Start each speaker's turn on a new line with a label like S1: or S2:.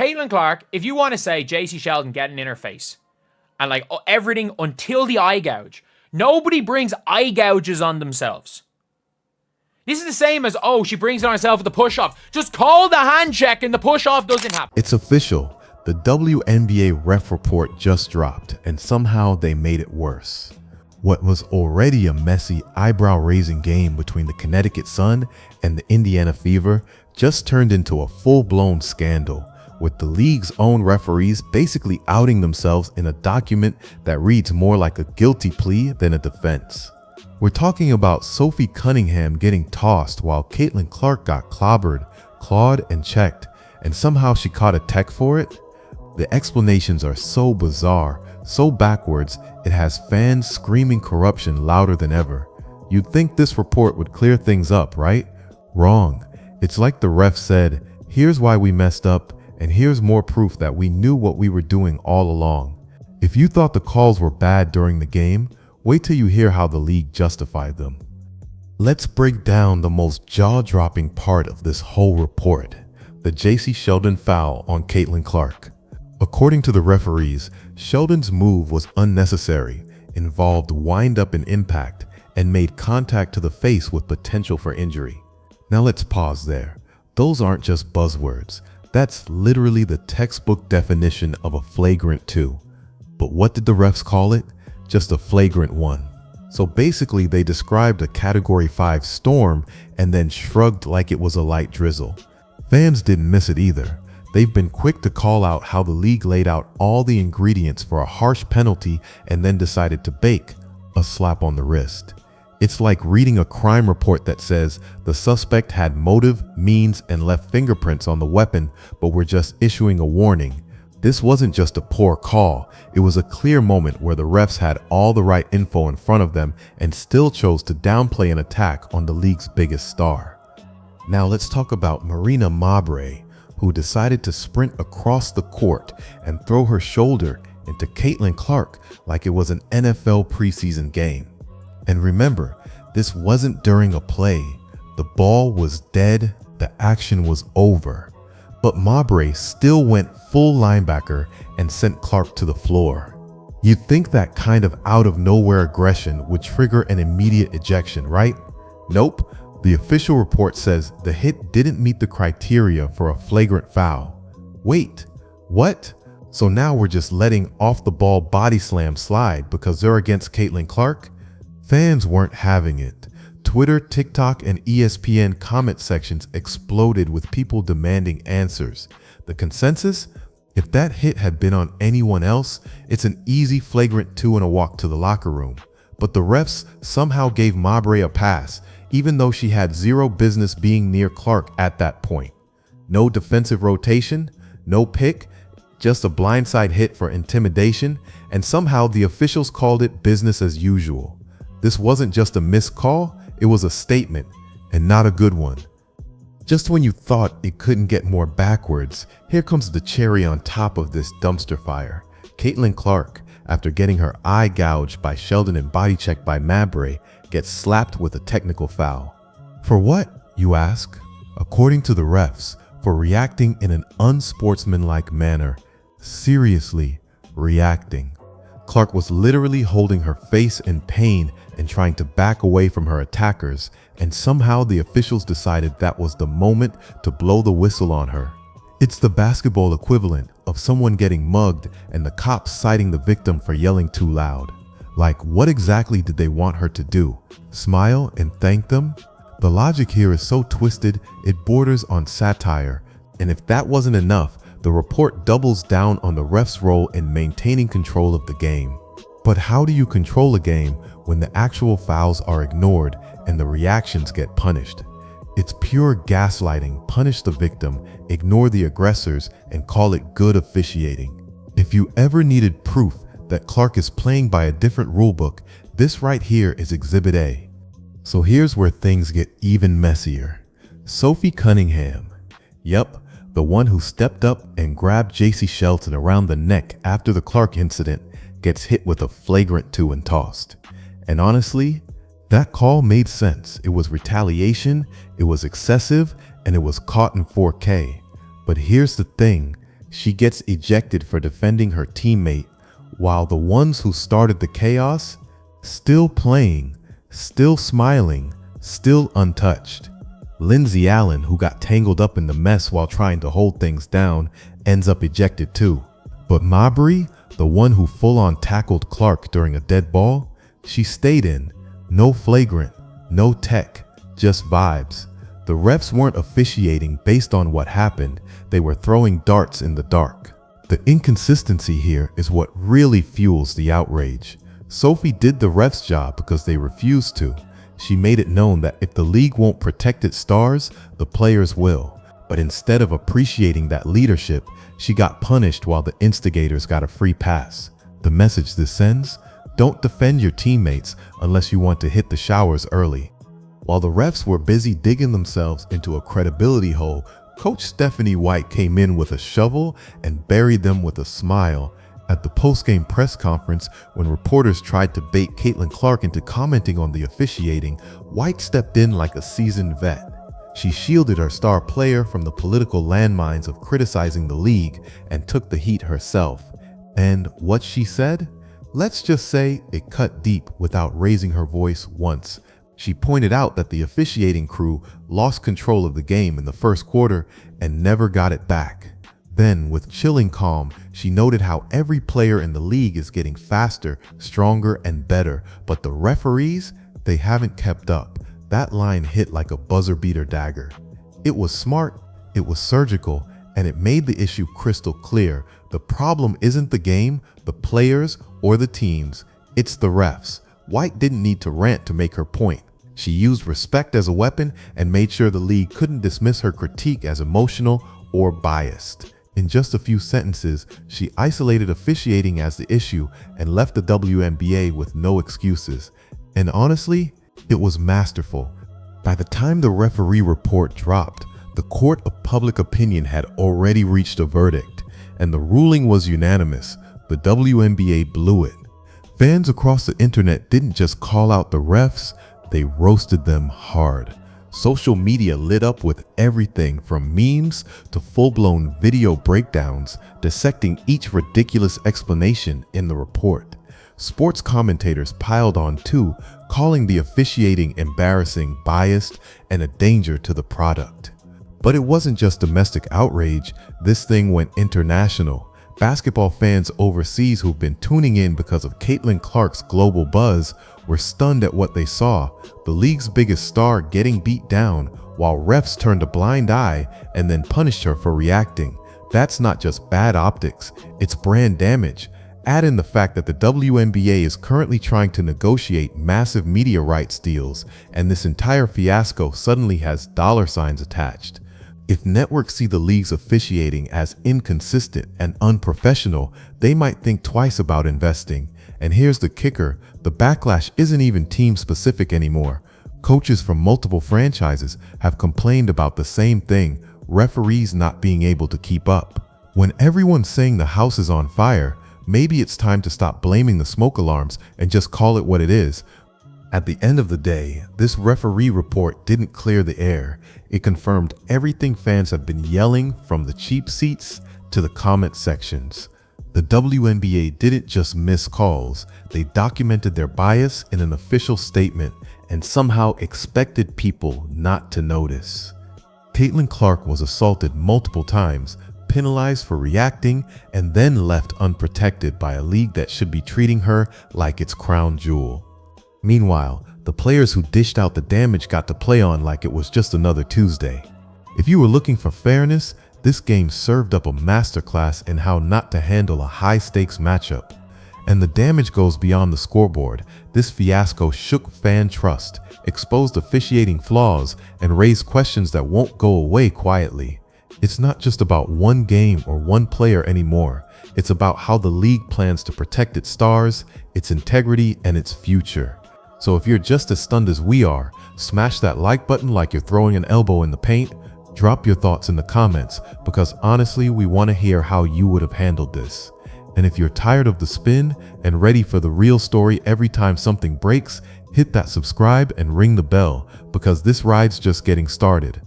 S1: Caitlin Clark, if you want to say JC Sheldon getting in her face and like everything until the eye gouge, nobody brings eye gouges on themselves. This is the same as, oh, she brings it on herself with the push-off. Just call the hand check and the push-off doesn't happen.
S2: It's official. The WNBA ref report just dropped, and somehow they made it worse. What was already a messy, eyebrow-raising game between the Connecticut Sun and the Indiana Fever just turned into a full-blown scandal, with the league's own referees basically outing themselves in a document that reads more like a guilty plea than a defense. We're talking about Sophie Cunningham getting tossed while Caitlin Clark got clobbered, clawed, and checked, and somehow she caught a tech for it? The explanations are so bizarre, so backwards, it has fans screaming corruption louder than ever. You'd think this report would clear things up, right? Wrong. It's like the ref said, here's why we messed up, and here's more proof that we knew what we were doing all along. If you thought the calls were bad during the game, wait till you hear how the league justified them. Let's break down the most jaw-dropping part of this whole report, the JC Sheldon foul on Caitlin Clark. According to the referees, Sheldon's move was unnecessary, involved wind-up and impact, and made contact to the face with potential for injury. Now let's pause there. Those aren't just buzzwords. That's literally the textbook definition of a flagrant 2. But what did the refs call it? Just a flagrant 1. So basically they described a category 5 storm and then shrugged like it was a light drizzle. Fans didn't miss it either. They've been quick to call out how the league laid out all the ingredients for a harsh penalty and then decided to bake a slap on the wrist. It's like reading a crime report that says the suspect had motive, means, and left fingerprints on the weapon, but we're just issuing a warning. This wasn't just a poor call, it was a clear moment where the refs had all the right info in front of them and still chose to downplay an attack on the league's biggest star. Now let's talk about Marina Mabre, who decided to sprint across the court and throw her shoulder into Caitlin Clark like it was an NFL preseason game. And remember, this wasn't during a play. The ball was dead, the action was over. But Mabre still went full linebacker and sent Clark to the floor. You'd think that kind of out-of-nowhere aggression would trigger an immediate ejection, right? Nope. The official report says the hit didn't meet the criteria for a flagrant foul. Wait, what? So now we're just letting off-the-ball body slam slide because they're against Caitlin Clark? Fans weren't having it. Twitter, TikTok, and ESPN comment sections exploded with people demanding answers. The consensus? If that hit had been on anyone else, it's an easy flagrant 2 and a walk to the locker room. But the refs somehow gave Mabre a pass, even though she had zero business being near Clark at that point. No defensive rotation, no pick, just a blindside hit for intimidation, and somehow the officials called it business as usual. This wasn't just a missed call, it was a statement, and not a good one. Just when you thought it couldn't get more backwards, here comes the cherry on top of this dumpster fire. Caitlin Clark, after getting her eye gouged by Sheldon and body checked by Mabre, gets slapped with a technical foul. For what, you ask? According to the refs, for reacting in an unsportsmanlike manner. Seriously, reacting. Clark was literally holding her face in pain and trying to back away from her attackers, and somehow the officials decided that was the moment to blow the whistle on her. It's the basketball equivalent of someone getting mugged and the cops citing the victim for yelling too loud. Like, what exactly did they want her to do? Smile and thank them? The logic here is so twisted, it borders on satire. And if that wasn't enough, the report doubles down on the ref's role in maintaining control of the game. But how do you control a game when the actual fouls are ignored and the reactions get punished? It's pure gaslighting. Punish the victim, ignore the aggressors, and call it good officiating. If you ever needed proof that Clark is playing by a different rulebook, this right here is Exhibit A. So here's where things get even messier. Sophie Cunningham. Yep, the one who stepped up and grabbed JC Sheldon around the neck after the Clark incident, gets hit with a flagrant 2 and tossed. And honestly, that call made sense. It was retaliation, it was excessive, and it was caught in 4K. But here's the thing, She gets ejected for defending her teammate, while the ones who started the chaos, still playing, still smiling, still untouched. Lindsay Allen, who got tangled up in the mess while trying to hold things down, ends up ejected too. But Mabry, the one who full-on tackled Clark during a dead ball, she stayed in. No flagrant, no tech, just vibes. The refs weren't officiating based on what happened, they were throwing darts in the dark. The inconsistency here is what really fuels the outrage. Sophie did the refs' job because they refused to. She made it known that if the league won't protect its stars, the players will. But instead of appreciating that leadership, she got punished while the instigators got a free pass. The message this sends? Don't defend your teammates unless you want to hit the showers early. While the refs were busy digging themselves into a credibility hole, Coach Stephanie White came in with a shovel and buried them with a smile. At the post-game press conference, when reporters tried to bait Caitlin Clark into commenting on the officiating, White stepped in like a seasoned vet. She shielded her star player from the political landmines of criticizing the league and took the heat herself. And what she said? Let's just say it cut deep without raising her voice once. She pointed out that the officiating crew lost control of the game in the first quarter and never got it back. Then, with chilling calm, she noted how every player in the league is getting faster, stronger, and better, but the referees, they haven't kept up. That line hit like a buzzer-beater dagger. It was smart, it was surgical, and it made the issue crystal clear. The problem isn't the game, the players, or the teams. It's the refs. White didn't need to rant to make her point. She used respect as a weapon and made sure the league couldn't dismiss her critique as emotional or biased. In just a few sentences, she isolated officiating as the issue and left the WNBA with no excuses. And honestly, it was masterful. By the time the referee report dropped, the court of public opinion had already reached a verdict, and the ruling was unanimous. The WNBA blew it. Fans across the internet didn't just call out the refs, they roasted them hard. Social media lit up with everything from memes to full-blown video breakdowns, dissecting each ridiculous explanation in the report. Sports commentators piled on too, calling the officiating embarrassing, biased, and a danger to the product. But it wasn't just domestic outrage, this thing went international. Basketball fans overseas who've been tuning in because of Caitlin Clark's global buzz were stunned at what they saw. The league's biggest star getting beat down, while refs turned a blind eye and then punished her for reacting. That's not just bad optics, it's brand damage. Add in the fact that the WNBA is currently trying to negotiate massive media rights deals, and this entire fiasco suddenly has dollar signs attached. If networks see the league's officiating as inconsistent and unprofessional, they might think twice about investing. And here's the kicker, the backlash isn't even team-specific anymore. Coaches from multiple franchises have complained about the same thing, referees not being able to keep up. When everyone's saying the house is on fire, maybe it's time to stop blaming the smoke alarms and just call it what it is. At the end of the day, this referee report didn't clear the air. It confirmed everything fans have been yelling from the cheap seats to the comment sections. The WNBA didn't just miss calls, they documented their bias in an official statement and somehow expected people not to notice. Caitlin Clark was assaulted multiple times, penalized for reacting, and then left unprotected by a league that should be treating her like its crown jewel. Meanwhile, the players who dished out the damage got to play on like it was just another Tuesday. If you were looking for fairness, this game served up a masterclass in how not to handle a high-stakes matchup. And the damage goes beyond the scoreboard. This fiasco shook fan trust, exposed officiating flaws, and raised questions that won't go away quietly. It's not just about one game or one player anymore. It's about how the league plans to protect its stars, its integrity, and its future. So if you're just as stunned as we are, smash that like button like you're throwing an elbow in the paint. Drop your thoughts in the comments, because honestly, we want to hear how you would have handled this. And if you're tired of the spin and ready for the real story every time something breaks, hit that subscribe and ring the bell, because this ride's just getting started.